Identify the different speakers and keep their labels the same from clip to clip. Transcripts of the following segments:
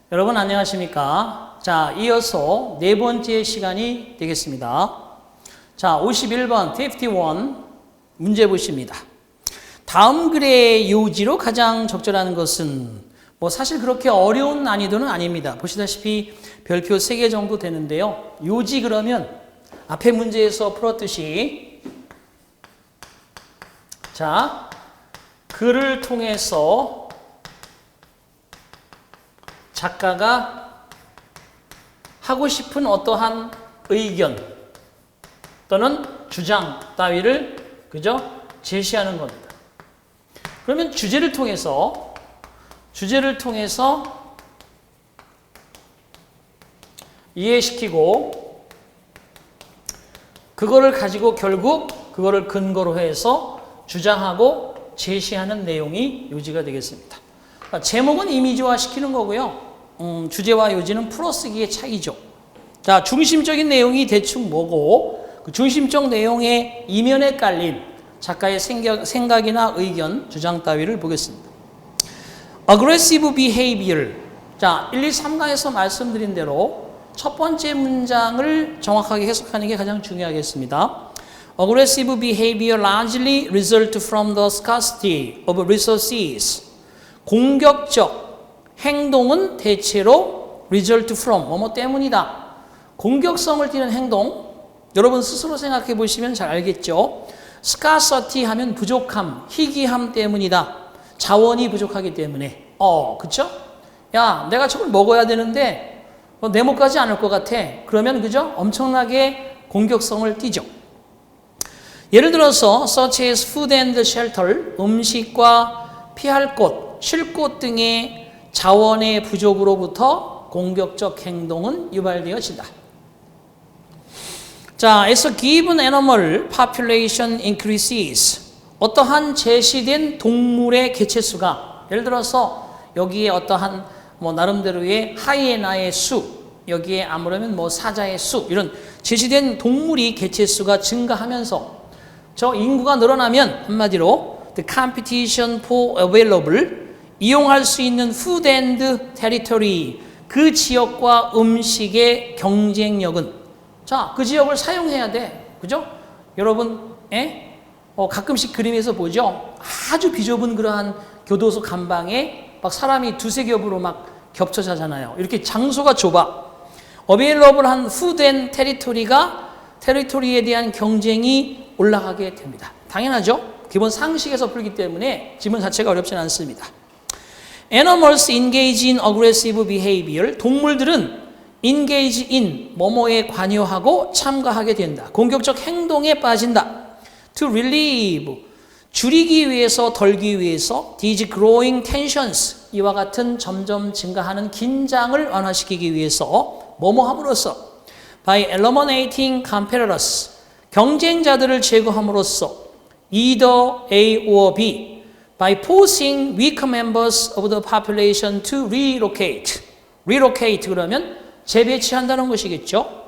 Speaker 1: 여러분 안녕하십니까? 자, 이어서 네 번째 시간이 되겠습니다. 자, 51번 51 문제 보십니다. 다음 글의 요지로 가장 적절한 것은 사실 그렇게 어려운 난이도는 아닙니다. 보시다시피 별표 3개 정도 되는데요. 요지 그러면 앞에 문제에서 풀었듯이 자, 글을 통해서 작가가 하고 싶은 어떠한 의견 또는 주장 따위를 제시하는 겁니다. 그러면 주제를 통해서 이해시키고 그거를 가지고 결국 그거를 근거로 해서 주장하고 제시하는 내용이 요지가 되겠습니다. 제목은 이미지화 시키는 거고요. 주제와 요지는 풀어쓰기의 차이죠. 자, 중심적인 내용이 대충 뭐고 그 중심적 내용의 이면에 깔린 작가의 생각이나 의견, 주장 따위를 보겠습니다. Aggressive behavior. 자, 1, 2, 3강에서 말씀드린 대로 첫 번째 문장을 정확하게 해석하는 게 가장 중요하겠습니다. Aggressive behavior largely result from the scarcity of resources. 공격적 행동은 대체로 result from 뭐뭐 때문이다. 공격성을 띠는 행동, 여러분 스스로 생각해 보시면 잘 알겠죠. scarcity 하면 부족함, 희귀함 때문이다. 자원이 부족하기 때문에. 그쵸? 야, 내가 저걸 먹어야 되는데 내 목 가지 않을 것 같아. 그러면 엄청나게 공격성을 띠죠. 예를 들어서 such as food and shelter, 음식과 피할 곳, 쉴 곳 등의 자원의 부족으로부터 공격적 행동은 유발되어진다. 자, as a given animal population increases. 어떠한 제시된 동물의 개체수가, 예를 들어서 여기에 어떠한 나름대로의 하이에나의 수, 여기에 아무래면 사자의 수, 이런 제시된 동물이 개체수가 증가하면서 저 인구가 늘어나면 한마디로 the competition for available, 이용할 수 있는 food and territory, 그 지역과 음식의 경쟁력은, 자, 그 지역을 사용해야 돼. 그죠? 여러분, 가끔씩 그림에서 보죠? 아주 비좁은 그러한 교도소 감방에 막 사람이 두세 겹으로 막 겹쳐 자잖아요. 이렇게 장소가 좁아. available한 food and territory가 테리토리에 대한 경쟁이 올라가게 됩니다. 당연하죠? 기본 상식에서 풀기 때문에 지문 자체가 어렵진 않습니다. Animals engage in aggressive behavior. 동물들은 engage in, 뭐뭐에 관여하고 참가하게 된다. 공격적 행동에 빠진다. To relieve, 줄이기 위해서, 덜기 위해서 these growing tensions, 이와 같은 점점 증가하는 긴장을 완화시키기 위해서 뭐뭐 함으로써 by eliminating competitors, 경쟁자들을 제거함으로써 either A or B, by forcing weak members of the population to relocate. relocate 그러면 재배치한다는 것이겠죠.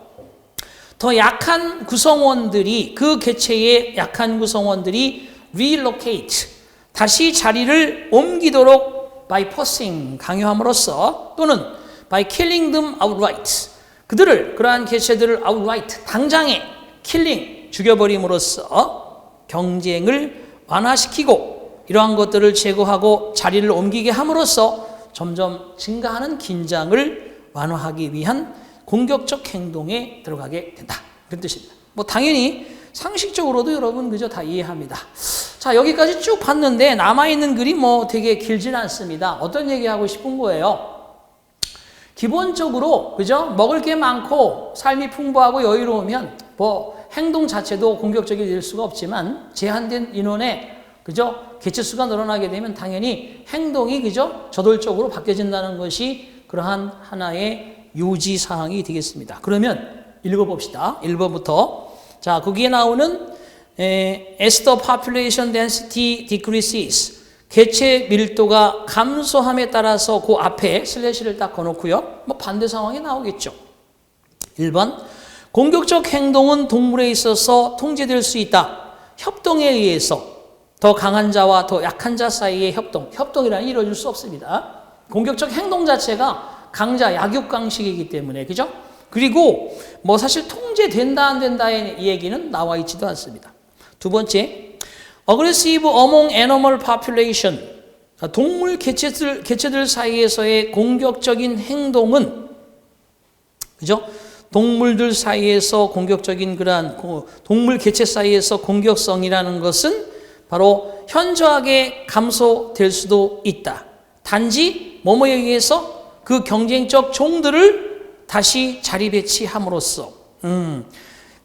Speaker 1: 더 약한 구성원들이, 그 개체의 약한 구성원들이 relocate, 다시 자리를 옮기도록 by forcing, 강요함으로써, 또는 by killing them outright, 그러한 개체들을 outright, 당장에 killing, 죽여버림으로써 경쟁을 완화시키고 이러한 것들을 제거하고 자리를 옮기게 함으로써 점점 증가하는 긴장을 완화하기 위한 공격적 행동에 들어가게 된다. 그런 뜻입니다. 당연히 상식적으로도 여러분 다 이해합니다. 자, 여기까지 쭉 봤는데 남아있는 글이 되게 길진 않습니다. 어떤 얘기하고 싶은 거예요? 기본적으로 먹을 게 많고 삶이 풍부하고 여유로우면 행동 자체도 공격적이 될 수가 없지만 제한된 인원의 개체수가 늘어나게 되면 당연히 행동이 저돌적으로 바뀌어진다는 것이 그러한 하나의 요지사항이 되겠습니다. 그러면 읽어봅시다. 1번부터. 자, 거기에 나오는 as the population density decreases, 개체 밀도가 감소함에 따라서 그 앞에 슬래시를 딱 거놓고요. 반대 상황이 나오겠죠. 1번. 공격적 행동은 동물에 있어서 통제될 수 있다. 협동에 의해서. 더 강한 자와 더 약한 자 사이의 협동이라는 이루어질 수 없습니다. 공격적 행동 자체가 강자, 약육강식이기 때문에, 그죠? 그리고 뭐 사실 통제된다 안 된다의 얘기는 나와 있지도 않습니다. 두 번째, aggressive among animal population. 동물 개체들 사이에서의 공격적인 행동은, 그죠? 동물들 사이에서 공격적인 그러한 동물 개체 사이에서 공격성이라는 것은 바로 현저하게 감소될 수도 있다. 단지 뭐뭐에 의해서 그 경쟁적 종들을 다시 자리 배치함으로써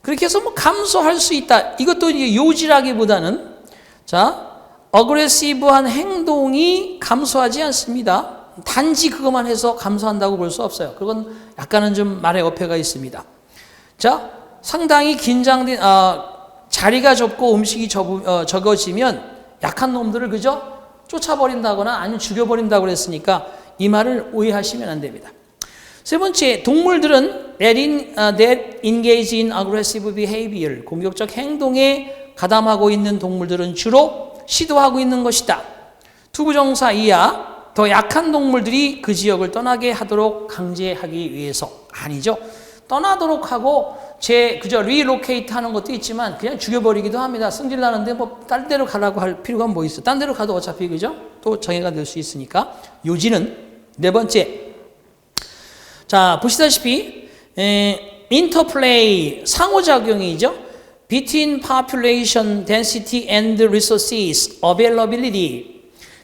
Speaker 1: 그렇게 해서 뭐 감소할 수 있다. 이것도 이제 요지라기보다는 어그레시브한 행동이 감소하지 않습니다. 단지 그것만 해서 감소한다고 볼 수 없어요. 그건 약간은 좀 말의 어폐가 있습니다. 자, 상당히 긴장된 자리가 좁고 음식이 적어지면 약한 놈들을 그저 쫓아버린다거나 아니면 죽여버린다고 그랬으니까 이 말을 오해하시면 안 됩니다. 세 번째, 동물들은 that engage in aggressive behavior, 공격적 행동에 가담하고 있는 동물들은 주로 시도하고 있는 것이다. 투부정사 이하, 더 약한 동물들이 그 지역을 떠나게 하도록 강제하기 위해서. 아니죠. 떠나도록 하고 그저 리로케이트 하는 것도 있지만 그냥 죽여버리기도 합니다. 승질 나는데 뭐 딴 데로 가라고 할 필요가 뭐 있어. 딴 데로 가도 어차피 그죠? 또 정해가 될 수 있으니까. 요지는 네 번째. 자, 보시다시피 인터플레이, 상호작용이죠. Between population density and resources availability,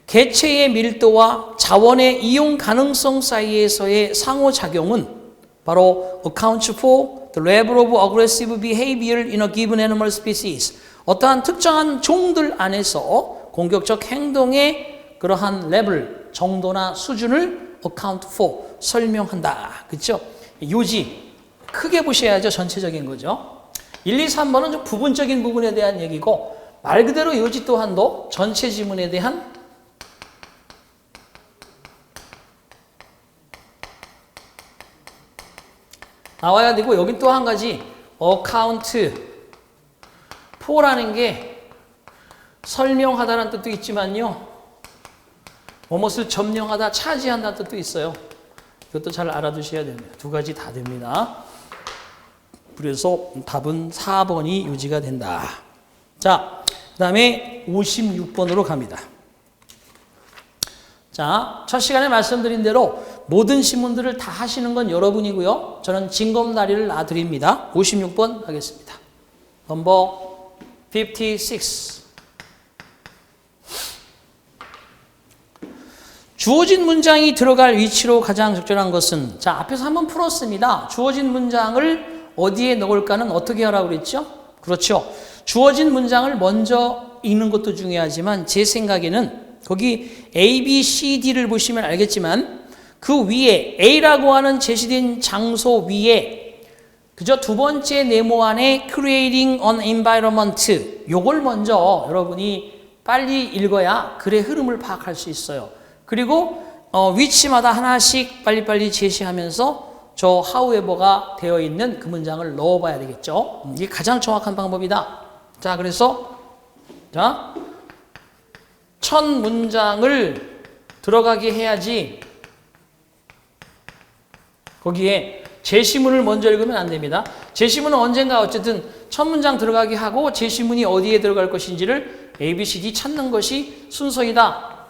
Speaker 1: 개체의 밀도와 자원의 이용 가능성 사이에서의 상호작용은 바로 accounts for the level of aggressive behavior in a given animal species. 어떠한 특정한 종들 안에서 공격적 행동의 그러한 레벨, 정도나 수준을 account for, 설명한다. 그렇죠? 요지, 크게 보셔야죠. 전체적인 거죠. 1, 2, 3번은 좀 부분적인 부분에 대한 얘기고 말 그대로 요지 또한도 전체 지문에 대한 나와야 되고 여긴 또 한 가지 account for라는 게 설명하다라는 뜻도 있지만요. 무엇을 점령하다, 차지한다는 뜻도 있어요. 이것도 잘 알아두셔야 됩니다. 두 가지 다 됩니다. 그래서 답은 4번이 요지가 된다. 자, 그 다음에 56번으로 갑니다. 자, 첫 시간에 말씀드린 대로 모든 신문들을 다 하시는 건 여러분이고요. 저는 징검다리를 놔드립니다. 56번 하겠습니다. 넘버 56. 주어진 문장이 들어갈 위치로 가장 적절한 것은, 자, 앞에서 한번 풀었습니다. 주어진 문장을 어디에 넣을까는 어떻게 하라고 그랬죠? 그렇죠. 주어진 문장을 먼저 읽는 것도 중요하지만 제 생각에는 거기 A, B, C, D를 보시면 알겠지만 그 위에 A라고 하는 제시된 장소 위에 그저 두 번째 네모 안에 creating an environment, 요걸 먼저 여러분이 빨리 읽어야 글의 흐름을 파악할 수 있어요. 그리고 위치마다 하나씩 빨리빨리 제시하면서 저 however가 되어 있는 그 문장을 넣어봐야 되겠죠. 이게 가장 정확한 방법이다. 자, 그래서 자, 첫 문장을 들어가게 해야지 거기에 제시문을 먼저 읽으면 안 됩니다. 제시문은 언젠가 어쨌든 첫 문장 들어가게 하고 제시문이 어디에 들어갈 것인지를 A, B, C, D 찾는 것이 순서이다.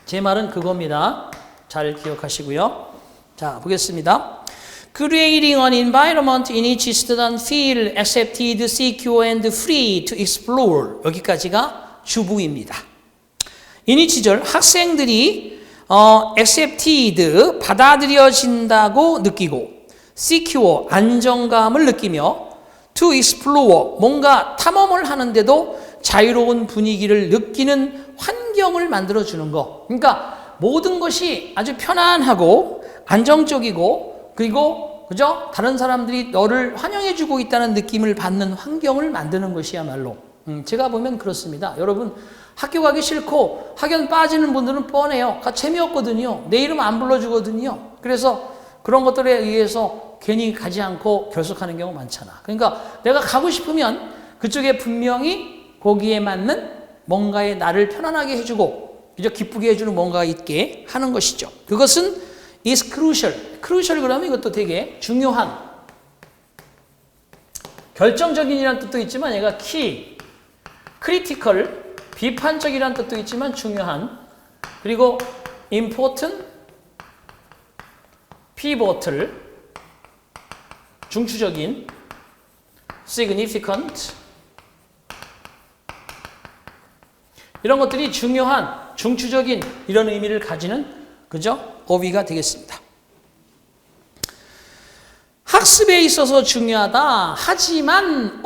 Speaker 1: 제 말은 그겁니다. 잘 기억하시고요. 자, 보겠습니다. Creating an environment in which students feel accepted, secure and free to explore. 여기까지가 주부입니다. in which절 학생들이 accepted, 받아들여진다고 느끼고 secure, 안정감을 느끼며 to explore, 뭔가 탐험을 하는데도 자유로운 분위기를 느끼는 환경을 만들어주는 거. 그러니까 모든 것이 아주 편안하고 안정적이고 그리고 그죠? 다른 사람들이 너를 환영해주고 있다는 느낌을 받는 환경을 만드는 것이야말로 제가 보면 그렇습니다. 여러분 학교 가기 싫고 학연 빠지는 분들은 뻔해요. 재미없거든요. 내 이름 안 불러주거든요. 그래서 그런 것들에 의해서 괜히 가지 않고 결석하는 경우 많잖아. 그러니까 내가 가고 싶으면 그쪽에 분명히 거기에 맞는 뭔가에 나를 편안하게 해주고 그죠? 기쁘게 해주는 뭔가 있게 하는 것이죠. 그것은 is crucial. crucial 그러면 이것도 되게 중요한, 결정적인이라는 뜻도 있지만 얘가 key, critical, 비판적이라는 뜻도 있지만 중요한, 그리고 important, pivotal, 중추적인, significant, 이런 것들이 중요한, 중추적인 이런 의미를 가지는, 그죠? 어휘가 되겠습니다. 학습에 있어서 중요하다. 하지만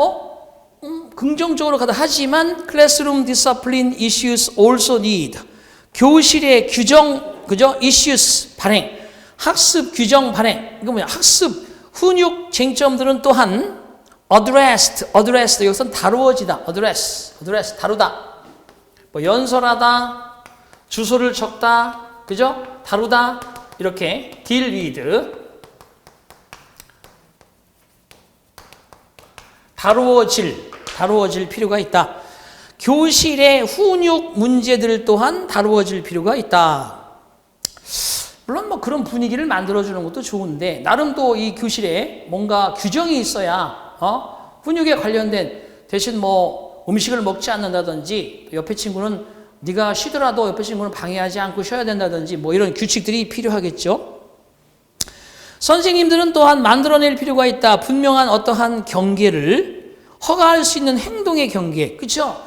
Speaker 1: 긍정적으로 가다. 하지만 classroom discipline issues also need. 교실의 규정, 그죠? issues 발행. 학습 규정 발행. 이거 뭐야? 학습 훈육 쟁점들은 또한 addressed 여기서는 다루어지다. address 다루다. 뭐 연설하다, 주소를 적다, 그죠? 다루다, 이렇게 deal with, 다루어질 필요가 있다. 교실의 훈육 문제들 또한 다루어질 필요가 있다. 물론 뭐 그런 분위기를 만들어주는 것도 좋은데, 나름 또 이 교실에 뭔가 규정이 있어야 훈육에 관련된, 대신 뭐 음식을 먹지 않는다든지, 옆에 친구는 네가 쉬더라도 옆에 친구는 방해하지 않고 쉬어야 된다든지, 뭐 이런 규칙들이 필요하겠죠. 선생님들은 또한 만들어낼 필요가 있다. 분명한 어떠한 경계를, 허가할 수 있는 행동의 경계, 그렇죠?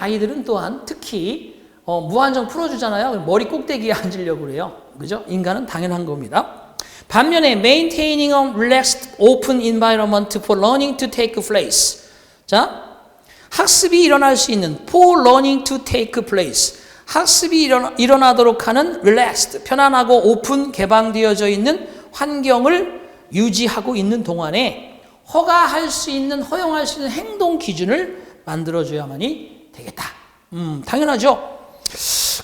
Speaker 1: 아이들은 또한 특히 무한정 풀어주잖아요. 머리 꼭대기에 앉으려고 그래요. 그죠? 인간은 당연한 겁니다. 반면에 maintaining a relaxed, open environment for learning to take place. 자, 학습이 일어날 수 있는 for learning to take place. 학습이 일어나도록 하는 relaxed, 편안하고 오픈, 개방되어져 있는 환경을 유지하고 있는 동안에 허용할 수 있는 행동 기준을 만들어줘야만이 되겠다. 당연하죠.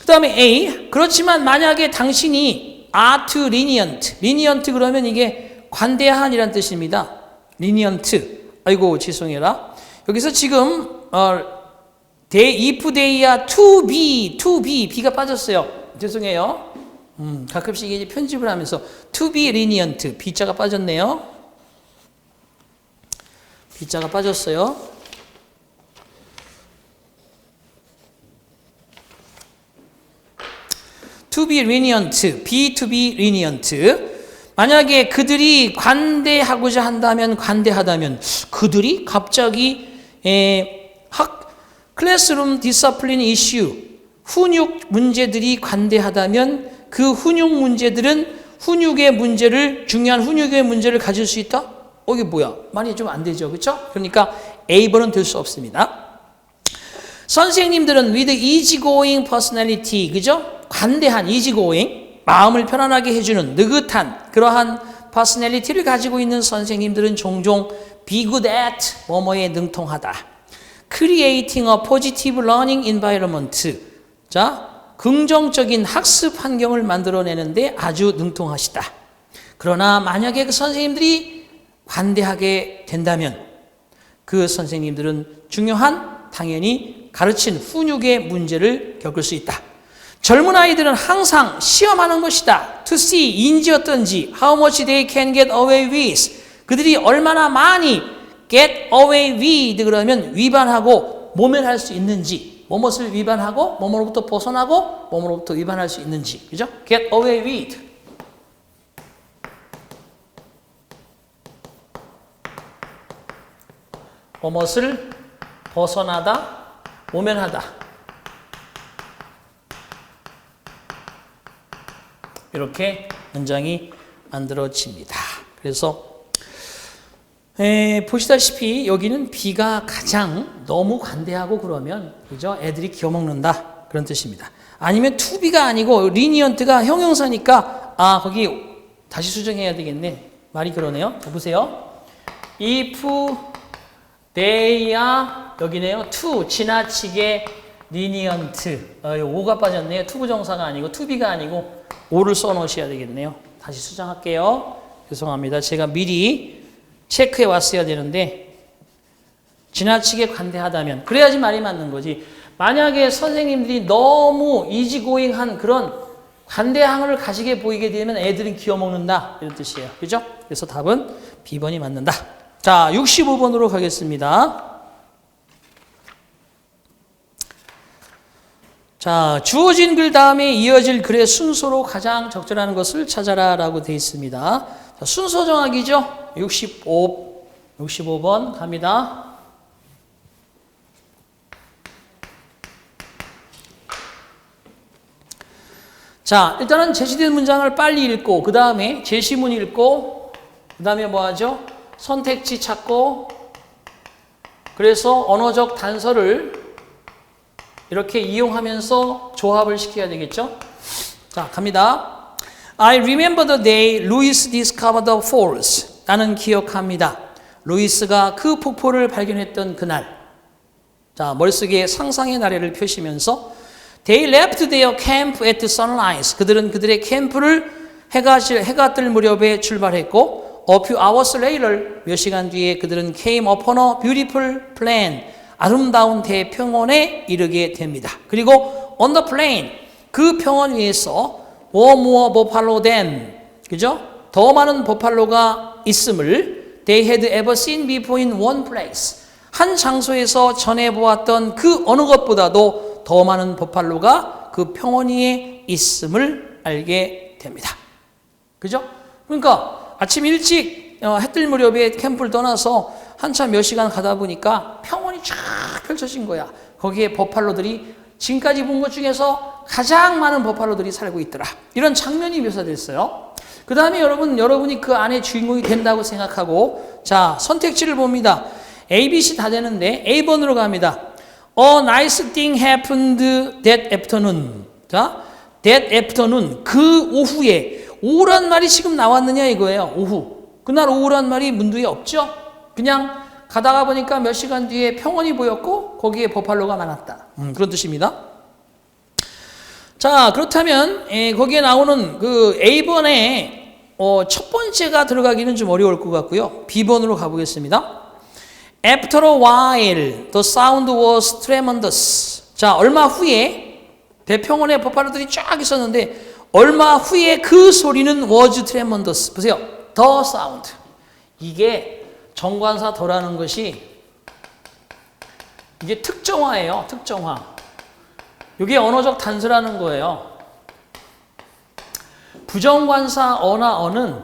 Speaker 1: 그 다음에 A. 그렇지만 만약에 당신이 are too lenient 그러면 이게 관대한이란 뜻입니다. lenient. 아이고, 죄송해라. 여기서 지금 if they are to be, B가 빠졌어요. 죄송해요. 가끔씩 이제 편집을 하면서 to be lenient, B자가 빠졌네요. B자가 빠졌어요. to be lenient, be to be lenient. 만약에 그들이 관대하고자 한다면, 그들이 갑자기 클래스룸 디서플린 이슈, 훈육 문제들이 관대하다면 그 훈육 문제들은 중요한 훈육의 문제를 가질 수 있다? 이게 뭐야? 말이 좀 안 되죠. 그렇죠? 그러니까 A번은 될 수 없습니다. 선생님들은 with easygoing personality, 그죠? 관대한 easygoing, 마음을 편안하게 해주는 느긋한 그러한 퍼스널리티를 가지고 있는 선생님들은 종종 be good at 뭐뭐에 능통하다. creating a positive learning environment. 자, 긍정적인 학습 환경을 만들어내는데 아주 능통하시다. 그러나 만약에 그 선생님들이 관대하게 된다면 그 선생님들은 당연히 가르친 훈육의 문제를 겪을 수 있다. 젊은 아이들은 항상 시험하는 것이다. To see, 인지어떤지, how much they can get away with. 그들이 얼마나 많이 get away with 그러면 위반하고 모면할 수 있는지, 뭐뭇을 위반하고 뭐뭐로부터 벗어나고 뭐뭐로부터 위반할 수 있는지, 그죠? get away with. 뭐뭇을 벗어나다, 모면하다. 이렇게 문장이 만들어집니다. 그래서 보시다시피 여기는 B가 가장 너무 관대하고 그러면, 그죠? 애들이 기어먹는다 그런 뜻입니다. 아니면 to be가 아니고 lenient,가 형용사니까 거기 다시 수정해야 되겠네. 말이 그러네요. 보세요. if they are, 여기네요. to, 지나치게 lenient. 오가 빠졌네요. to 부정사가 아니고 to be가 아니고 오를 써놓으셔야 되겠네요. 다시 수정할게요. 죄송합니다. 제가 미리 체크해 왔어야 되는데 지나치게 관대하다면, 그래야지 말이 맞는 거지. 만약에 선생님들이 너무 이지고잉한 그런 관대함을 가지게 보이게 되면 애들은 기어먹는다 이런 뜻이에요. 그죠? 그래서 답은 B번이 맞는다. 자, 65번으로 가겠습니다. 자, 주어진 글 다음에 이어질 글의 순서로 가장 적절한 것을 찾아라 라고 되어 있습니다. 자, 순서 정하기죠. 65번 갑니다. 자, 일단은 제시된 문장을 빨리 읽고 그 다음에 제시문 읽고 그 다음에 뭐 하죠? 선택지 찾고 그래서 언어적 단서를 이렇게 이용하면서 조합을 시켜야 되겠죠? 자, 갑니다. I remember the day Louis discovered the falls. 나는 기억합니다. 루이스가 그 폭포를 발견했던 그날. 자, 머릿속에 상상의 나래를 펴시면서 They left their camp at sunrise. 그들은 그들의 캠프를 해가 뜰 무렵에 출발했고 A few hours later, 몇 시간 뒤에 그들은 came upon a beautiful plain. 아름다운 대평원에 이르게 됩니다. 그리고 on the plain, 그 평원 위에서 were more buffalo than, 그죠? 더 많은 버팔로가 있음을 they had ever seen before in one place. 한 장소에서 전에 보았던 그 어느 것보다도 더 많은 버팔로가 그 평원 위에 있음을 알게 됩니다. 그죠? 그러니까 아침 일찍 해 뜰 무렵에 캠프를 떠나서 한참 몇 시간 가다 보니까 평원이 쫙 펼쳐진 거야. 거기에 버팔로들이 지금까지 본 것 중에서 가장 많은 버팔로들이 살고 있더라. 이런 장면이 묘사됐어요. 그 다음에 여러분이 그 안에 주인공이 된다고 생각하고 자, 선택지를 봅니다. A, B, C 다 되는데 A번으로 갑니다. A nice thing happened that afternoon. 자, that afternoon. 그 오후에. 오후란 말이 지금 나왔느냐 이거예요. 오후. 그날 오후란 말이 문두에 없죠. 그냥 가다가 보니까 몇 시간 뒤에 평원이 보였고 거기에 버팔로가 많았다. 그런 뜻입니다. 자, 그렇다면 거기에 나오는 그 A번에 첫 번째가 들어가기는 좀 어려울 것 같고요. B번으로 가보겠습니다. After a while, the sound was tremendous. 자, 얼마 후에 대평원에 버팔로들이 쫙 있었는데 얼마 후에 그 소리는 was tremendous. 보세요. The sound. 이게 정관사 더라는 것이 이게 특정화예요. 특정화. 이게 언어적 단서라는 거예요. 부정관사 어나 어는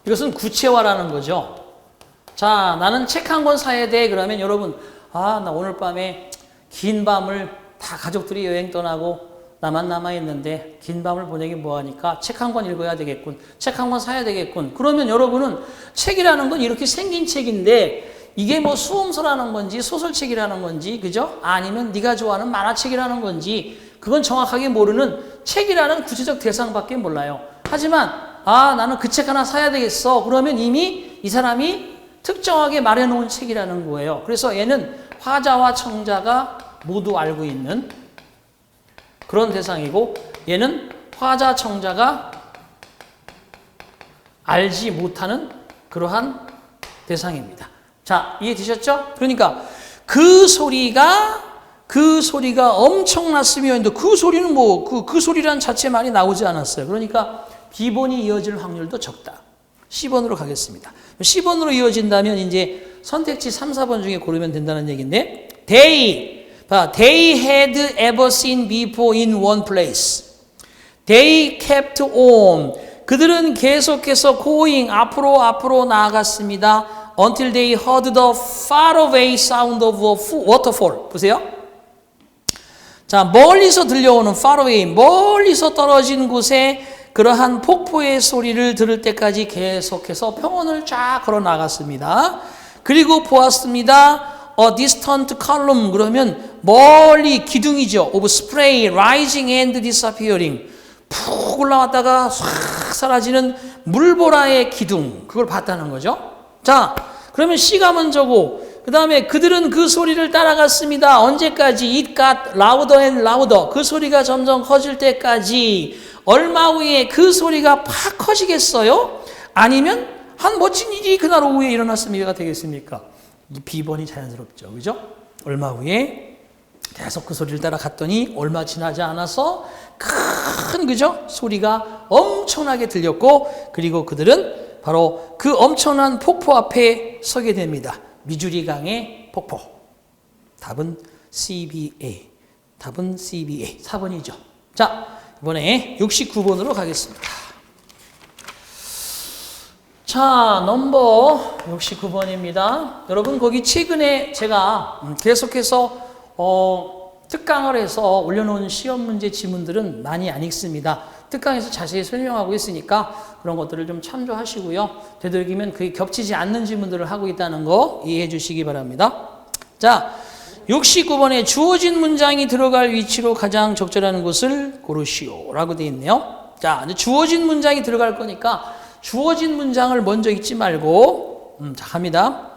Speaker 1: 이것은 구체화라는 거죠. 자, 나는 책 한 권 사야 돼. 그러면 여러분, 나 오늘 밤에 긴 밤을 다 가족들이 여행 떠나고 나만 남아있는데 긴 밤을 보내기 뭐하니까 책 한 권 읽어야 되겠군. 책 한 권 사야 되겠군. 그러면 여러분은 책이라는 건 이렇게 생긴 책인데 이게 뭐 수험서라는 건지 소설책이라는 건지 그죠? 아니면 네가 좋아하는 만화책이라는 건지 그건 정확하게 모르는 책이라는 구체적 대상밖에 몰라요. 하지만 나는 그 책 하나 사야 되겠어. 그러면 이미 이 사람이 특정하게 말해놓은 책이라는 거예요. 그래서 얘는 화자와 청자가 모두 알고 있는 그런 대상이고 얘는 화자, 청자가 알지 못하는 그러한 대상입니다. 자, 이해되셨죠? 그러니까 그 소리가 엄청났으며 그 소리는 그 소리란 자체만이 나오지 않았어요. 그러니까 B번이 이어질 확률도 적다. C번으로 가겠습니다. C번으로 이어진다면 이제 선택지 3, 4번 중에 고르면 된다는 얘기인데 They had ever seen before in one place. They kept on. 그들은 계속해서 going 앞으로 나아갔습니다. Until they heard the faraway sound of a waterfall. 보세요. 자, 멀리서 들려오는 faraway, 멀리서 떨어진 곳에 그러한 폭포의 소리를 들을 때까지 계속해서 평원을 쫙 걸어 나갔습니다. 그리고 보았습니다. A distant column 그러면 멀리 기둥이죠. Of spray rising and disappearing. 푹 올라왔다가 싹 사라지는 물보라의 기둥. 그걸 봤다는 거죠. 자, 그러면 C가 먼저고 그 다음에 그들은 그 소리를 따라갔습니다. 언제까지? It got louder and louder. 그 소리가 점점 커질 때까지. 얼마 후에 그 소리가 팍 커지겠어요? 아니면 한 멋진 일이 그날 오후에 일어났으면 이해가 되겠습니까? 이 비번이 자연스럽죠. 그죠? 얼마 후에 계속 그 소리를 따라갔더니 얼마 지나지 않아서 큰 그죠? 소리가 엄청나게 들렸고 그리고 그들은 바로 그 엄청난 폭포 앞에 서게 됩니다. 미주리 강의 폭포. 답은 CBA. 답은 CBA. 4번이죠. 자, 이번에 69번으로 가겠습니다. 자, 넘버 69번입니다. 여러분 거기 최근에 제가 계속해서 특강을 해서 올려놓은 시험 문제 지문들은 많이 안 읽습니다. 특강에서 자세히 설명하고 있으니까 그런 것들을 좀 참조하시고요. 되도록이면 그게 겹치지 않는 지문들을 하고 있다는 거 이해해 주시기 바랍니다. 자, 69번에 주어진 문장이 들어갈 위치로 가장 적절한 곳을 고르시오 라고 되어 있네요. 자, 이제 주어진 문장이 들어갈 거니까 주어진 문장을 먼저 읽지 말고 자, 갑니다.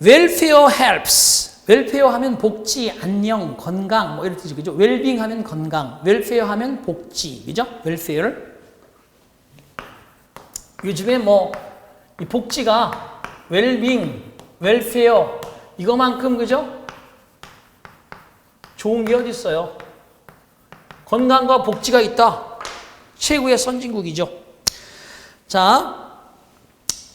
Speaker 1: Welfare helps. 웰페어 하면 복지, 안녕, 건강 뭐 이런 뜻이죠. 그죠? 웰빙 하면 건강, 웰페어 하면 복지. 그죠? 웰페어. 요즘에 뭐 이 복지가 웰빙, 웰페어 이거만큼 그죠? 좋은 게 어디 있어요? 건강과 복지가 있다. 최고의 선진국이죠. 자,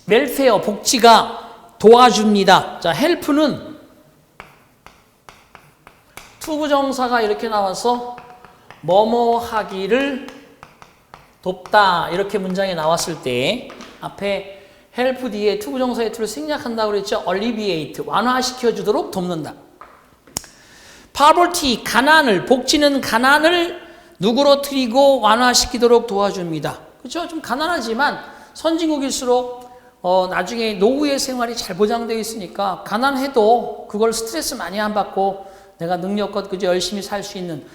Speaker 1: 웰페어 복지가 도와줍니다. 자, 헬프는 투부정사가 이렇게 나와서 뭐뭐 하기를 돕다 이렇게 문장에 나왔을 때 앞에 help 뒤에 투부정사의 to를 생략한다고 그랬죠. alleviate 완화시켜주도록 돕는다. poverty 가난을 복지는 가난을 누그러뜨리고 완화시키도록 도와줍니다. 그렇죠? 좀 가난하지만 선진국일수록 나중에 노후의 생활이 잘 보장되어 있으니까 가난해도 그걸 스트레스 많이 안 받고 내가 능력껏 그저 열심히 살 수 있는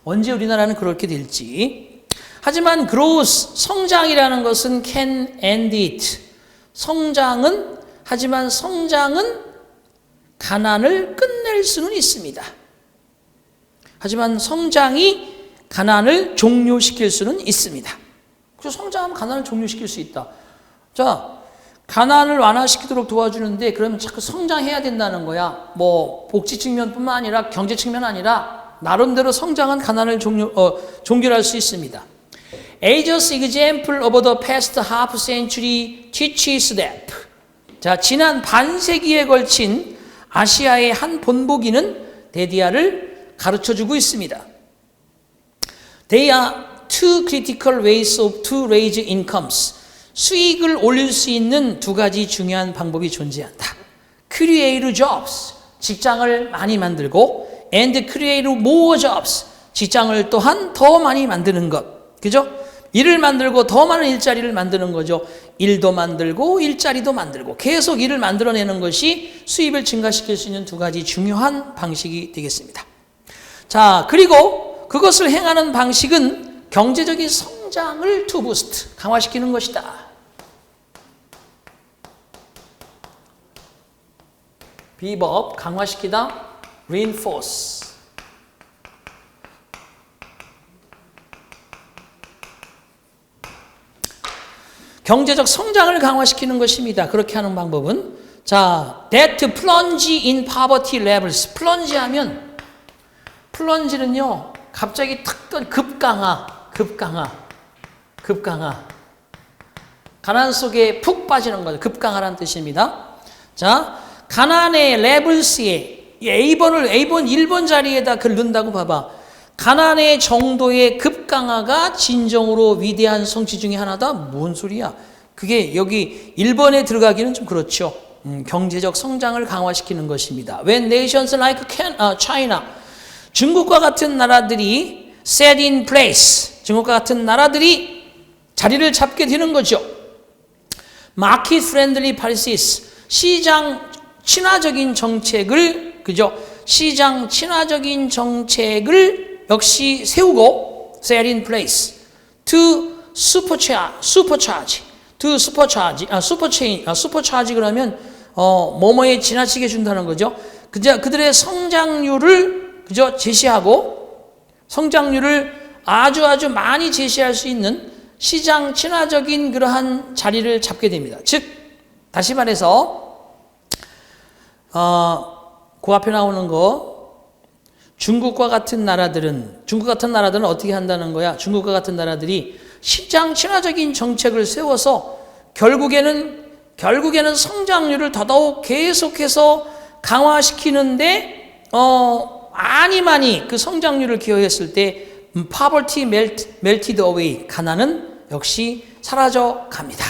Speaker 1: 언제 우리나라는 그렇게 될지. 하지만 growth 성장이라는 것은 can end it 하지만 성장은 가난을 끝낼 수는 있습니다. 하지만 성장이 가난을 종료시킬 수는 있습니다. 그래서 성장하면 가난을 종료시킬 수 있다. 자, 가난을 완화시키도록 도와주는데 그러면 자꾸 성장해야 된다는 거야. 뭐 복지 측면뿐만 아니라 경제 측면 아니라 나름대로 성장은 가난을 종결할 수 있습니다. Asia's example over the past half century teaches that. 자, 지난 반세기에 걸친 아시아의 한 본보기는 데디아를 가르쳐주고 있습니다. They are two critical ways to raise incomes. 수익을 올릴 수 있는 두 가지 중요한 방법이 존재한다. Create jobs, 직장을 많이 만들고 and create more jobs, 직장을 또한 더 많이 만드는 것. 그죠? 일을 만들고 더 많은 일자리를 만드는 거죠. 일도 만들고 일자리도 만들고 계속 일을 만들어내는 것이 수입을 증가시킬 수 있는 두 가지 중요한 방식이 되겠습니다. 자, 그리고 그것을 행하는 방식은 경제적인 성장을 to boost, 강화시키는 것이다. 비법, 강화시키다, reinforce. 경제적 성장을 강화시키는 것입니다. 그렇게 하는 방법은 자, that plunge in poverty levels. 플런지 하면 플런지는요. 갑자기 탁 급강하. 가난 속에 푹 빠지는 거죠. 급강하라는 뜻입니다. 자, 가난의 레벨스에 A번 1번 자리에다 글 넣는다고 봐봐. 가난의 정도의 급강하가 진정으로 위대한 성취 중에 하나다? 뭔 소리야? 그게 여기 1번에 들어가기는 좀 그렇죠. 경제적 성장을 강화시키는 것입니다. When nations like China, 중국과 같은 나라들이 set in place, 중국과 같은 나라들이 자리를 잡게 되는 거죠. Market friendly policies, 시장 친화적인 정책을, 그죠? 시장 친화적인 정책을 역시 세우고 set in place to supercharge 그러면 뭐뭐에 지나치게 준다는 거죠. 그들의 성장률을 그저 제시하고 성장률을 아주 많이 제시할 수 있는 시장 친화적인 그러한 자리를 잡게 됩니다. 즉 다시 말해서 그 앞에 나오는 거, 중국 같은 나라들은 어떻게 한다는 거야? 중국과 같은 나라들이 시장 친화적인 정책을 세워서 결국에는 성장률을 더더욱 계속해서 강화시키는데 많이 그 성장률을 기여했을 때 poverty melted away, 가난은 역시 사라져 갑니다.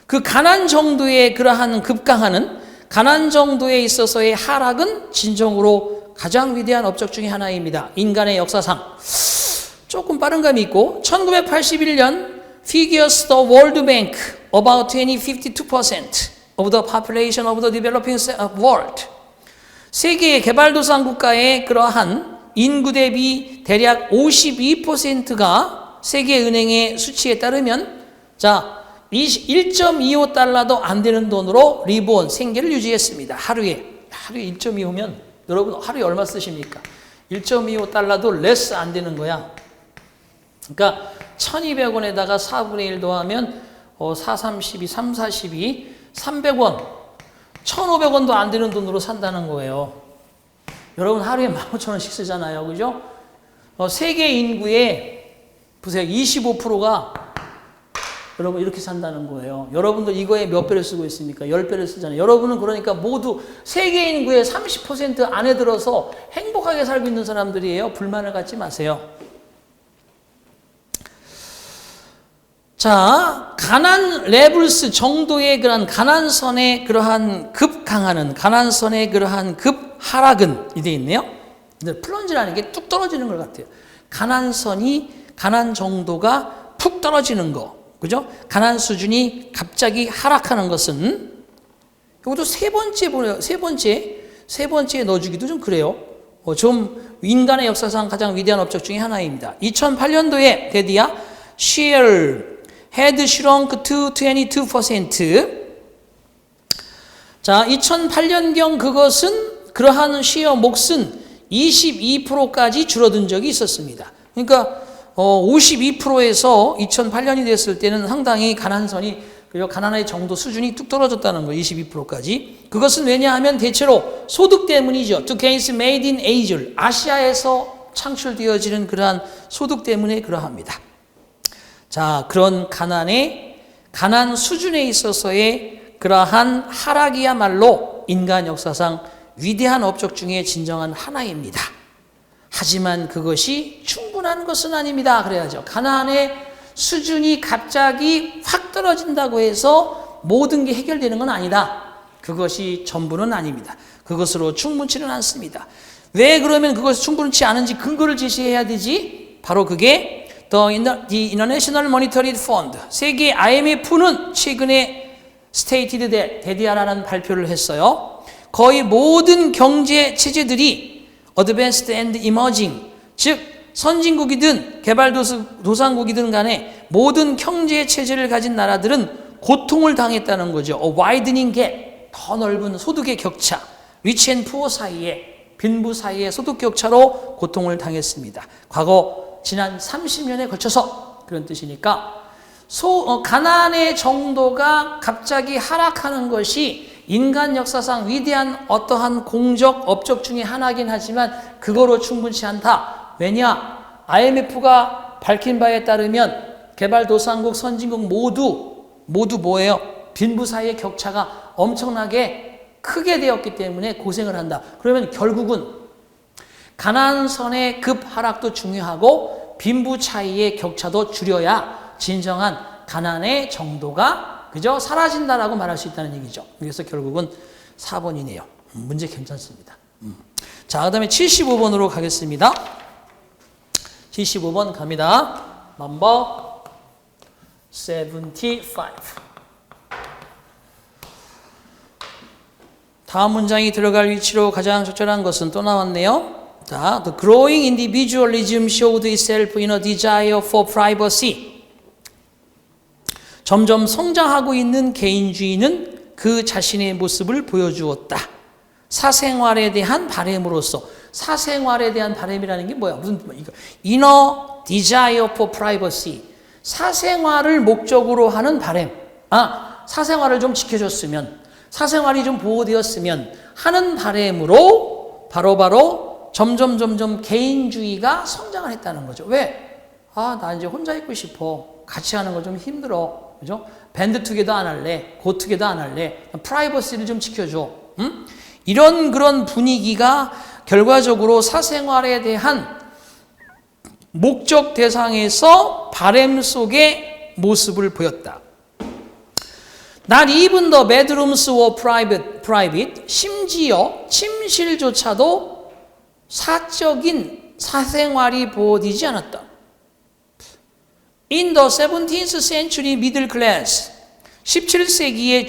Speaker 1: 그 가난 정도의 그러한 급강하는 가난 정도에 있어서의 하락은 진정으로 가장 위대한 업적 중에 하나입니다. 인간의 역사상 조금 빠른 감이 있고 1981년 figures the World Bank about 52% of the population of the developing world. 세계의 개발도상 국가의 그러한 인구 대비 대략 52%가 세계은행의 수치에 따르면 1.25달러도 안 되는 돈으로 리본 생계를 유지했습니다. 하루에 1.25면 여러분 하루에 얼마 쓰십니까? 1.25달러도 레스 안 되는 거야. 그러니까 1200원에다가 4분의 1 더하면 4, 32, 3, 42, 300원, 1500원도 안 되는 돈으로 산다는 거예요. 여러분 하루에 15,000원씩 쓰잖아요. 그죠? 세계 인구의 보세요. 25%가 여러분 이렇게 산다는 거예요. 여러분들 이거에 몇 배를 쓰고 있습니까? 10배를 쓰잖아요. 여러분은 그러니까 모두 세계 인구의 30% 안에 들어서 행복하게 살고 있는 사람들이에요. 불만을 갖지 마세요. 자, 가난 레블스 정도의 그러한 가난선의 그러한 급강하는, 가난선의 그러한 급하락은 이돼 있네요. 근데 플런지라는 게 뚝 떨어지는 것 같아요. 가난 정도가 푹 떨어지는 거. 그죠? 가난 수준이 갑자기 하락하는 것은, 이것도 세 번째 넣어주기도 좀 그래요. 좀 인간의 역사상 가장 위대한 업적 중에 하나입니다. 2008년도에 데디아 share had shrunk to 22%. 자, 2008년경 그것은 그러한 시어 몫은 22%까지 줄어든 적이 있었습니다. 그러니까 52%에서 2008년이 됐을 때는 상당히 가난선이, 그리고 가난의 정도 수준이 뚝 떨어졌다는 거예요. 22%까지. 그것은 왜냐하면 대체로 소득 때문이죠. To gains made in Asia. 아시아에서 창출되어지는 그러한 소득 때문에 그러합니다. 자, 그런 가난 수준에 있어서의 그러한 하락이야말로 인간 역사상 위대한 업적 중에 진정한 하나입니다. 하지만 그것이 충분한 것은 아닙니다. 그래야죠. 가난의 수준이 갑자기 확 떨어진다고 해서 모든 게 해결되는 건 아니다. 그것이 전부는 아닙니다. 그것으로 충분치는 않습니다. 왜 그러면 그것이 충분치 않은지 근거를 제시해야 되지? 바로 그게 The International Monetary Fund, 세계 IMF는 최근에 stated that, 데디아라는 발표를 했어요. 거의 모든 경제 체제들이 Advanced and Emerging, 즉 선진국이든 개발도상국이든 간에 모든 경제 체제를 가진 나라들은 고통을 당했다는 거죠. widening gap, 더 넓은 소득의 격차, rich and poor 사이에, 빈부 사이의 소득 격차로 고통을 당했습니다. 지난 30년에 걸쳐서 그런 뜻이니까 가난의 정도가 갑자기 하락하는 것이 인간 역사상 위대한 어떠한 공적 업적 중에 하나긴 하지만 그거로 충분치 않다. 왜냐? IMF가 밝힌 바에 따르면 개발도상국, 선진국 모두 뭐예요? 빈부 사이의 격차가 엄청나게 크게 되었기 때문에 고생을 한다. 그러면 결국은 가난선의 급하락도 중요하고 빈부 차이의 격차도 줄여야 진정한 가난의 정도가 그죠? 사라진다라고 말할 수 있다는 얘기죠. 그래서 결국은 4번이네요. 문제 괜찮습니다. 자, 그 다음에 75번으로 가겠습니다. 75번 갑니다. 넘버 75. 다음 문장이 들어갈 위치로 가장 적절한 것은 또 나왔네요. 자, the growing individualism showed itself in a desire for privacy. 점점 성장하고 있는 개인주의는 그 자신의 모습을 보여주었다. 사생활에 대한 바램으로서. 사생활에 대한 바램이라는 게 뭐야? 무슨 이거 inner desire for privacy. 사생활을 목적으로 하는 바램. 사생활을 좀 지켜줬으면, 사생활이 좀 보호되었으면 하는 바람으로 바로 점점 개인주의가 성장을 했다는 거죠. 왜? 나 이제 혼자 있고 싶어. 같이 하는 거 좀 힘들어. 그죠? 밴드 투게더 안 할래. 고 투게더 안 할래. 프라이버시를 좀 지켜줘. 응? 이런 그런 분위기가 결과적으로 사생활에 대한 목적 대상에서 바램 속의 모습을 보였다. Not even the bedrooms were private. 심지어 침실조차도 사적인 사생활이 보호되지 않았다. In the 17th century middle class, 17세기의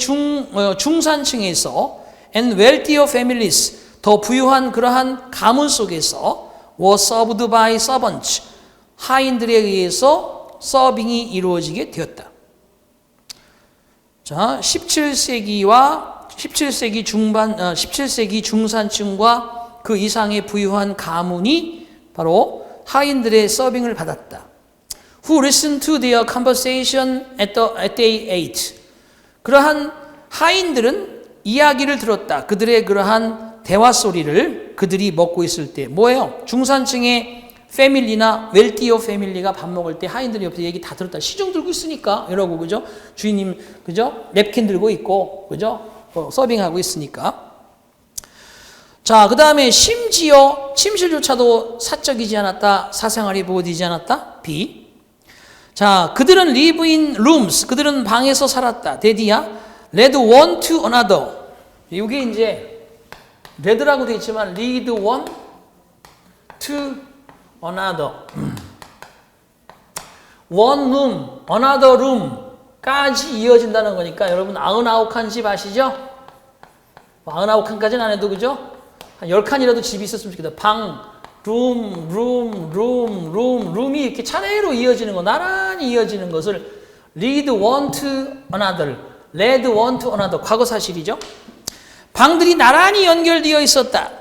Speaker 1: 중산층에서 and wealthier families, 더 부유한 그러한 가문 속에서 were served by servants, 하인들에 의해서 서빙이 이루어지게 되었다. 자, 17세기 중반, 17세기 중산층과 그 이상의 부유한 가문이 바로 하인들의 서빙을 받았다. Who listened to their conversation at they ate. 그러한 하인들은 이야기를 들었다. 그들의 그러한 대화 소리를 그들이 먹고 있을 때. 뭐예요? 중산층의 패밀리나 웰티어 패밀리가 밥 먹을 때 하인들이 옆에서 얘기 다 들었다. 시중 들고 있으니까 이러고, 그죠? 주인님, 그죠? 냅킨 들고 있고, 그죠? 서빙하고 있으니까. 자, 그 다음에 심지어 침실조차도 사적이지 않았다. 사생활이 보호되지 않았다. B. 자, 그들은 live in rooms. 그들은 방에서 살았다. 대디야. led one to another. 이게 이제 red라고 되어 있지만 lead one to another. one room, another room까지 이어진다는 거니까 여러분 99칸 집 아시죠? 99칸까지는 안 해도, 그죠? 한 10칸이라도 집이 있었으면 좋겠다. 방, 룸이 이렇게 차례로 이어지는 거, 나란히 이어지는 것을 lead one to another, led one to another, 과거 사실이죠. 방들이 나란히 연결되어 있었다.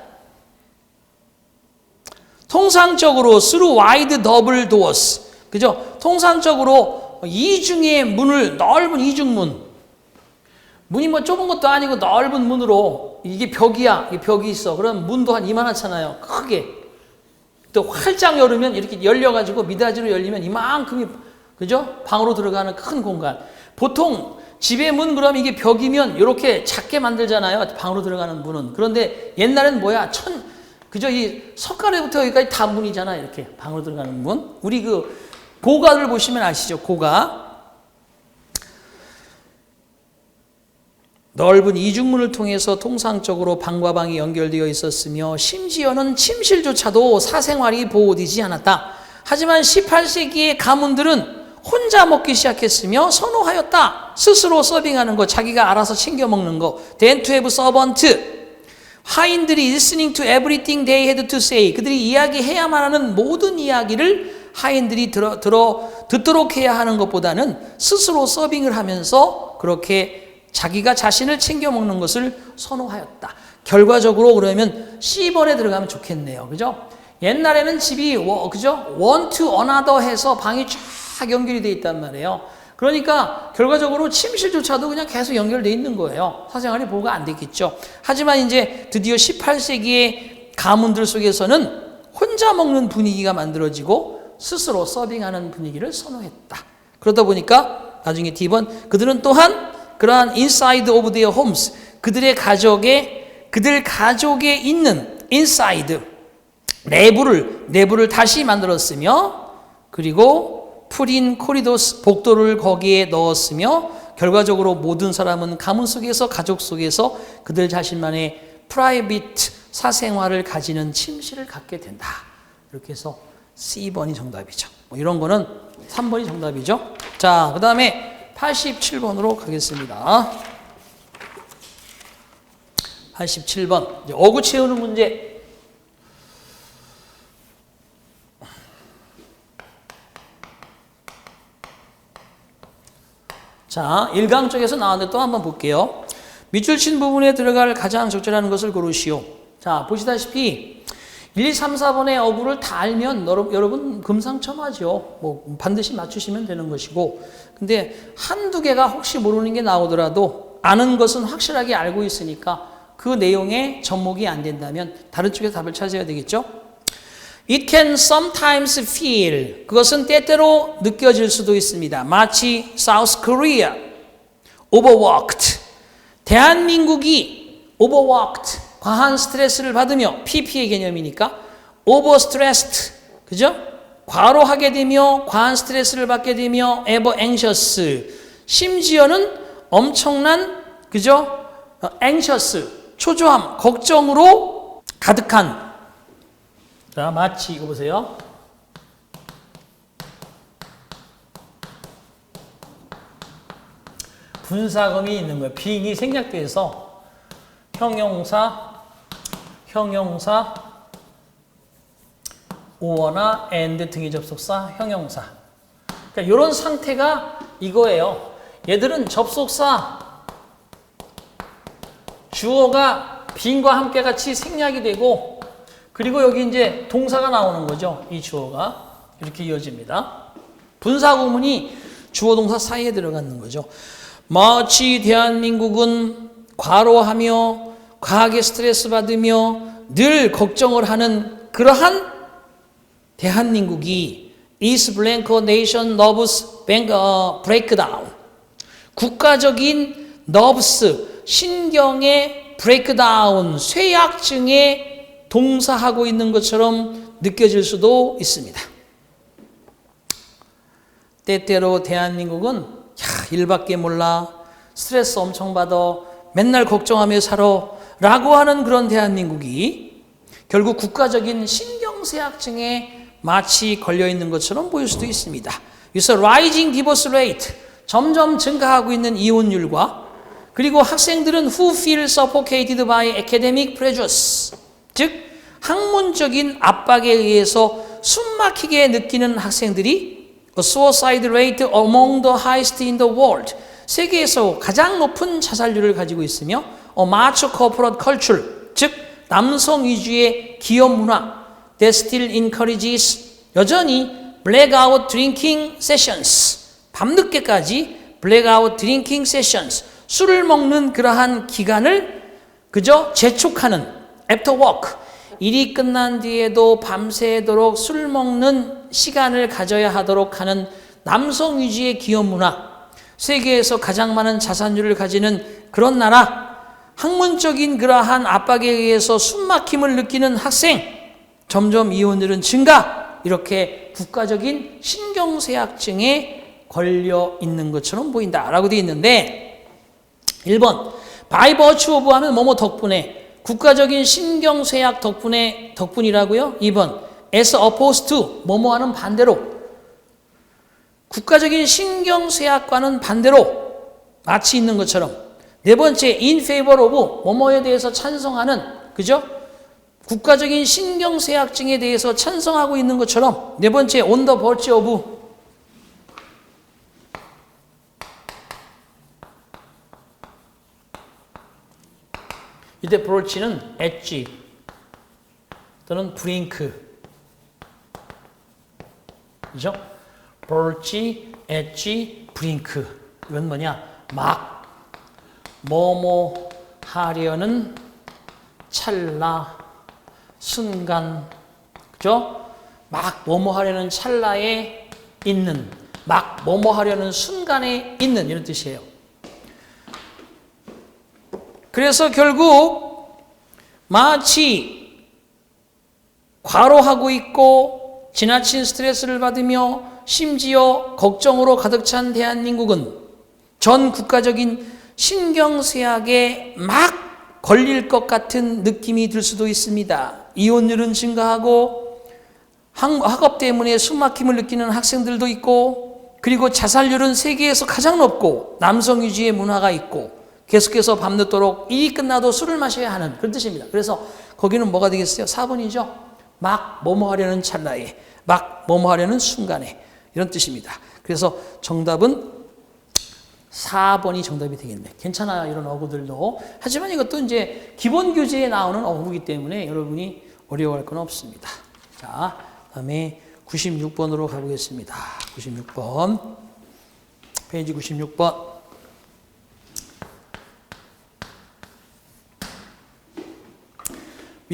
Speaker 1: 통상적으로 through wide double doors, 그죠? 통상적으로 이중의 문을, 넓은 이중문, 문이 뭐 좁은 것도 아니고 넓은 문으로, 이게 벽이야, 이게 벽이 있어. 그럼 문도 한 이만하잖아요. 크게. 또 활짝 열으면 이렇게 열려가지고 미닫이로 열리면 이만큼이, 그죠? 방으로 들어가는 큰 공간. 보통 집의 문 그럼 이게 벽이면 이렇게 작게 만들잖아요. 방으로 들어가는 문은. 그런데 옛날엔 뭐야? 그죠? 이 석가래부터 여기까지 다 문이잖아. 이렇게 방으로 들어가는 문. 우리 그 고가를 보시면 아시죠? 고가. 넓은 이중문을 통해서 통상적으로 방과 방이 연결되어 있었으며 심지어는 침실조차도 사생활이 보호되지 않았다. 하지만 18세기의 가문들은 혼자 먹기 시작했으며 선호하였다. 스스로 서빙하는 거, 자기가 알아서 챙겨 먹는 거. Then to have servant. 하인들이 listening to everything they had to say. 그들이 이야기해야만 하는 모든 이야기를 하인들이 듣도록 해야 하는 것보다는 스스로 서빙을 하면서 그렇게 자기가 자신을 챙겨 먹는 것을 선호하였다. 결과적으로 그러면 C번에 들어가면 좋겠네요. 그죠? 옛날에는 집이, 그죠? one to another 해서 방이 쫙 연결이 돼 있단 말이에요. 그러니까 결과적으로 침실조차도 그냥 계속 연결돼 있는 거예요. 사생활이 보호가 안 됐겠죠. 하지만 이제 드디어 18세기의 가문들 속에서는 혼자 먹는 분위기가 만들어지고 스스로 서빙하는 분위기를 선호했다. 그러다 보니까 나중에 D번, 그들은 또한 그러한 inside of their homes, 그들 가족에 있는 inside, 내부를 다시 만들었으며, 그리고 풀인 코리도스, 복도를 거기에 넣었으며, 결과적으로 모든 사람은 가문 속에서, 가족 속에서 그들 자신만의 프라이빗 사생활을 가지는 침실을 갖게 된다. 이렇게 해서 C번이 정답이죠. 뭐 이런 거는 3번이 정답이죠. 자, 그 다음에 87번으로 가겠습니다. 87번. 이제 어구 채우는 문제. 자, 1강 쪽에서 나왔는데 또 한번 볼게요. 밑줄 친 부분에 들어갈 가장 적절한 것을 고르시오. 자, 보시다시피 1, 2, 3, 4번의 어구를 다 알면 여러분 금상첨화죠. 뭐 반드시 맞추시면 되는 것이고, 근데 한두 개가 혹시 모르는 게 나오더라도 아는 것은 확실하게 알고 있으니까 그 내용에 접목이 안 된다면 다른 쪽에서 답을 찾아야 되겠죠? It can sometimes feel, 그것은 때때로 느껴질 수도 있습니다. 마치 South Korea, overworked. 대한민국이 overworked, 과한 스트레스를 받으며 PP의 개념이니까 overstressed, 그죠? 과로하게 되며 과한 스트레스를 받게 되며 ever anxious, 심지어는 엄청난, 그죠? anxious, 초조함, 걱정으로 가득한. 자, 마치 이거 보세요. 분사금이 있는 거예요. being이 생략돼서 형용사, 오어나 and 등의 접속사, 형용사. 그러니까 이런 상태가 이거예요. 얘들은 접속사, 주어가 being과 함께 같이 생략이 되고, 그리고 여기 이제 동사가 나오는 거죠. 이 주어가 이렇게 이어집니다. 분사 구문이 주어 동사 사이에 들어가는 거죠. 마치 대한민국은 과로하며 과하게 스트레스 받으며 늘 걱정을 하는 그러한 대한민국이 is blank nation nervous breakdown. 국가적인 nervous, 신경의 breakdown, 쇠약증에 동사하고 있는 것처럼 느껴질 수도 있습니다. 때때로 대한민국은 일밖에 몰라, 스트레스 엄청 받아, 맨날 걱정하며 살아 라고 하는 그런 대한민국이 결국 국가적인 신경쇠약증에 마치 걸려있는 것처럼 보일 수도 있습니다. 그래서 rising divorce rate, 점점 증가하고 있는 이혼율과, 그리고 학생들은 who feel suffocated by academic pressures, 즉 학문적인 압박에 의해서 숨막히게 느끼는 학생들이 suicide rate among the highest in the world, 세계에서 가장 높은 자살률을 가지고 있으며 macho corporate culture, 즉 남성 위주의 기업 문화 that still encourages, 여전히 blackout drinking sessions, 밤늦게까지 blackout drinking sessions, 술을 먹는 그러한 기간을 그저 재촉하는 after work, 일이 끝난 뒤에도 밤새도록 술 먹는 시간을 가져야 하도록 하는 남성 위주의 기업 문화, 세계에서 가장 많은 자산율을 가지는 그런 나라, 학문적인 그러한 압박에 의해서 숨막힘을 느끼는 학생, 점점 이혼율은 증가, 이렇게 국가적인 신경쇠약증에 걸려 있는 것처럼 보인다라고 되어 있는데, 1번 by virtue of 하면 뭐뭐 덕분에, 국가적인 신경쇠약 덕분이라고요. 2번 as opposed to, 뭐뭐 하는 반대로, 국가적인 신경쇠약과는 반대로 마치 있는 것처럼. 네 번째 in favor of, 뭐뭐에 대해서 찬성하는, 그죠? 국가적인 신경쇠약증에 대해서 찬성하고 있는 것처럼. 네 번째 on the verge of, 이때 브로치는 엣지 또는 브링크, 그죠? 브로치, 엣지, 브링크. 이건 뭐냐? 막 뭐뭐 하려는 찰나, 순간, 그죠? 막 뭐뭐 하려는 찰나에 있는, 막 뭐뭐 하려는 순간에 있는, 이런 뜻이에요. 그래서 결국 마치 과로하고 있고 지나친 스트레스를 받으며 심지어 걱정으로 가득 찬 대한민국은 전 국가적인 신경쇠약에 막 걸릴 것 같은 느낌이 들 수도 있습니다. 이혼율은 증가하고 학업 때문에 숨막힘을 느끼는 학생들도 있고, 그리고 자살률은 세계에서 가장 높고 남성 위주의 문화가 있고, 계속해서 밤늦도록 일이 끝나도 술을 마셔야 하는 그런 뜻입니다. 그래서 거기는 뭐가 되겠어요? 4번이죠. 막 뭐뭐 하려는 찰나에, 막 뭐뭐 하려는 순간에, 이런 뜻입니다. 그래서 정답은 4번이 정답이 되겠네. 괜찮아요, 이런 어구들도. 하지만 이것도 이제 기본 교재에 나오는 어구이기 때문에 여러분이 어려워할 건 없습니다. 자, 다음에 96번으로 가보겠습니다. 96번. 페이지 96번.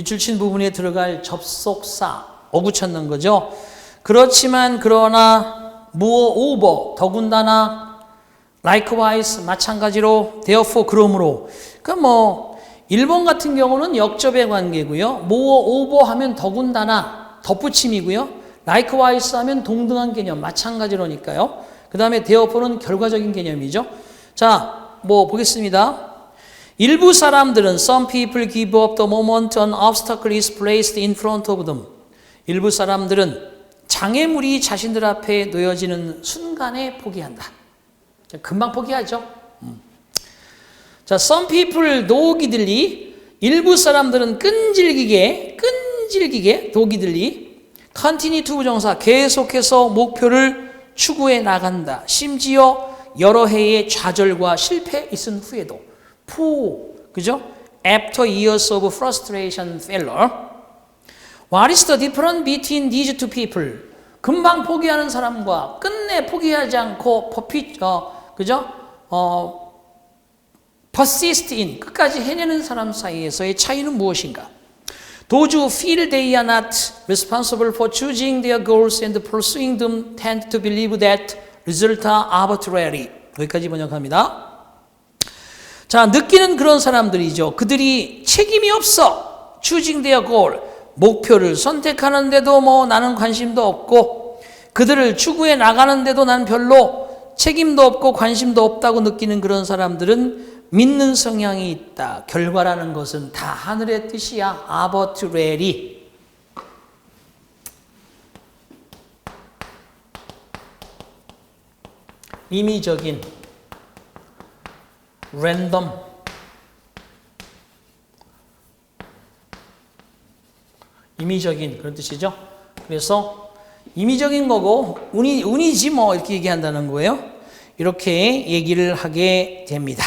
Speaker 1: 밑줄친 부분에 들어갈 접속사, 어구쳤는 거죠. 그렇지만 그러나 moreover, 더군다나 likewise, 마찬가지로 therefore, 그러므로. 그러니까 일본 같은 경우는 역접의 관계고요. moreover 하면 더군다나 덧붙임이고요. likewise 하면 동등한 개념, 마찬가지로니까요. 그 다음에 therefore는 결과적인 개념이죠. 자, 보겠습니다. 일부 사람들은 some people give up the moment an obstacle is placed in front of them. 일부 사람들은 장애물이 자신들 앞에 놓여지는 순간에 포기한다. 금방 포기하죠. 자, some people, 도기들이, 일부 사람들은 끈질기게 도기들이 continue to 부정사, 계속해서 목표를 추구해 나간다. 심지어 여러 해의 좌절과 실패 있은 후에도 그죠? After years of frustration, failure. What is the difference between these two people? 금방 포기하는 사람과 끝내 포기하지 않고 그죠? persist in, 끝까지 해내는 사람 사이에서의 차이는 무엇인가? Those who feel they are not responsible for choosing their goals and pursuing them tend to believe that results are arbitrary. 여기까지 번역합니다. 자, 느끼는 그런 사람들이죠. 그들이 책임이 없어. choosing their goal. 목표를 선택하는데도 나는 관심도 없고, 그들을 추구해 나가는데도 난 별로 책임도 없고 관심도 없다고 느끼는 그런 사람들은 믿는 성향이 있다. 결과라는 것은 다 하늘의 뜻이야. arbitrary. 임의적인, 랜덤, 임의적인 그런 뜻이죠. 그래서 임의적인 거고 운이지 이렇게 얘기한다는 거예요. 이렇게 얘기를 하게 됩니다.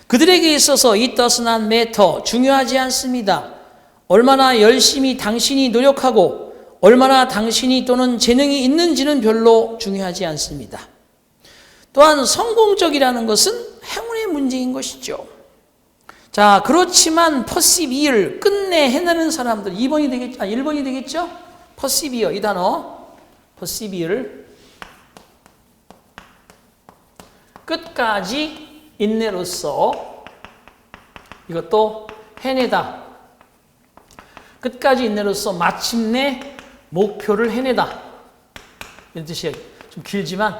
Speaker 1: 그들에게 있어서 it does not matter, 중요하지 않습니다. 얼마나 열심히 당신이 노력하고 얼마나 당신이 또는 재능이 있는지는 별로 중요하지 않습니다. 또한 성공적이라는 것은 행운의 문제인 것이죠. 자, 그렇지만 persevere, 끝내 해내는 사람들, 1번이 되겠죠? persevere, 이 단어, persevere, 끝까지 인내로서, 이것도 해내다, 끝까지 인내로서 마침내 목표를 해내다, 이런 뜻이에요. 좀 길지만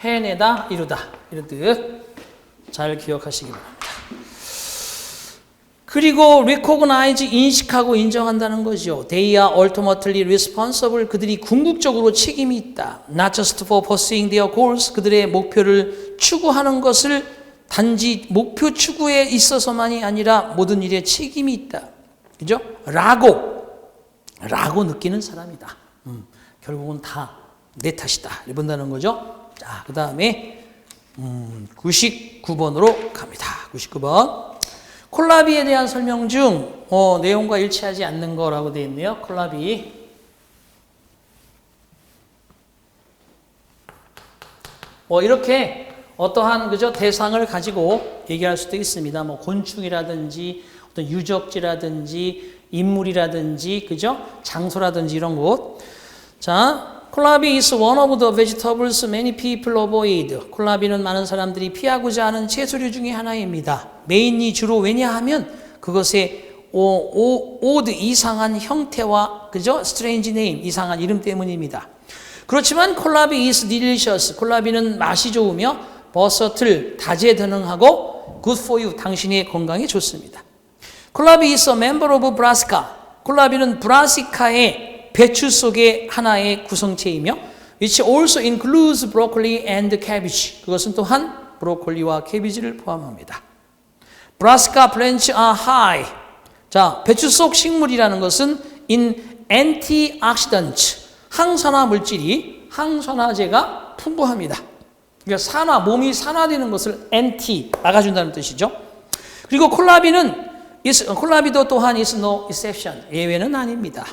Speaker 1: 해내다, 이루다, 이런 뜻 잘 기억하시기 바랍니다. 그리고 recognize, 인식하고 인정한다는 거죠. They are ultimately responsible, 그들이 궁극적으로 책임이 있다. Not just for pursuing their goals, 그들의 목표를 추구하는 것을 단지 목표 추구에 있어서만이 아니라 모든 일에 책임이 있다. 그죠? 라고 느끼는 사람이다. 결국은 다 내 탓이다. 이런다는 거죠. 자, 그 다음에 99번으로 갑니다. 99번. 콜라비에 대한 설명 중 내용과 일치하지 않는 거라고 되어 있네요. 콜라비. 이렇게 어떠한 그죠 대상을 가지고 얘기할 수도 있습니다. 곤충이라든지 어떤 유적지라든지 인물이라든지 그죠 장소라든지 이런 곳. 자, 콜라비 is one of the vegetables many people avoid. 콜라비는 많은 사람들이 피하고자 하는 채소류 중에 하나입니다. 메인이 주로 왜냐하면 그것의 odd 이상한 형태와 그죠 strange name 이상한 이름 때문입니다. 그렇지만 콜라비 is delicious. 콜라비는 맛이 좋으며 버섯을 다재다능하고 good for you. 당신의 건강에 좋습니다. 콜라비 is a member of brassica. 콜라비는 브라시카의 배추 속의 하나의 구성체이며 which also includes broccoli and cabbage. 그것은 또한 브로콜리와 캐비지를 포함합니다. Brassica plants are high. 자, 배추 속 식물이라는 것은 in antioxidants. 항산화 물질이 항산화제가 풍부합니다. 그러니까 몸이 산화되는 것을 막아준다는 뜻이죠. 그리고 콜라비도 또한 is no exception. 예외는 아닙니다.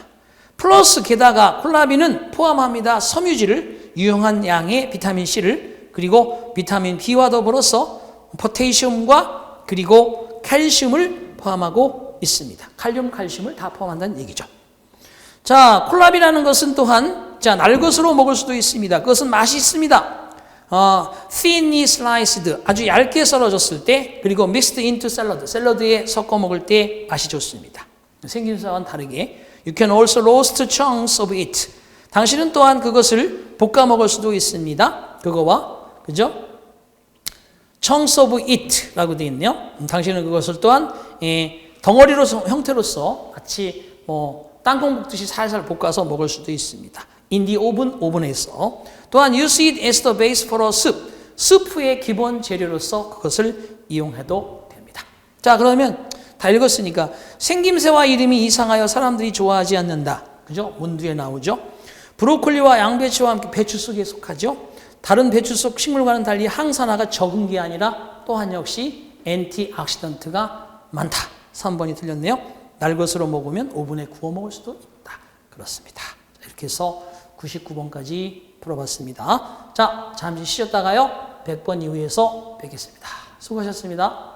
Speaker 1: 플러스 게다가 콜라비는 포함합니다. 섬유질을, 유용한 양의 비타민 C를, 그리고 비타민 B와 더불어서 포테시움과 그리고 칼슘을 포함하고 있습니다. 칼륨, 칼슘을 다 포함한다는 얘기죠. 자, 콜라비라는 것은 또한 자, 날것으로 먹을 수도 있습니다. 그것은 맛이 있습니다. thinly sliced, 아주 얇게 썰어졌을 때, 그리고 mixed into salad, 샐러드에 섞어 먹을 때 맛이 좋습니다. 생김새와는 다르게 you can also roast chunks of it. 당신은 또한 그것을 볶아 먹을 수도 있습니다. 그거와 그죠? chunks of it라고 되어 있네요. 당신은 그것을 또한 덩어리로서 형태로서 같이 땅콩 볶듯이 살살 볶아서 먹을 수도 있습니다. In the oven, 오븐에서. 또한 use it as the base for a soup. 스프의 기본 재료로서 그것을 이용해도 됩니다. 자, 그러면 다 읽었으니까 생김새와 이름이 이상하여 사람들이 좋아하지 않는다. 그죠? 문두에 나오죠. 브로콜리와 양배추와 함께 배추 속에 속하죠. 다른 배추 속 식물과는 달리 항산화가 적은 게 아니라 또한 역시 엔티옥시던트가 많다. 3번이 틀렸네요. 날 것으로 먹으면 오븐에 구워 먹을 수도 있다. 그렇습니다. 이렇게 해서 99번까지 풀어봤습니다. 자, 잠시 쉬었다가요. 100번 이후에서 뵙겠습니다. 수고하셨습니다.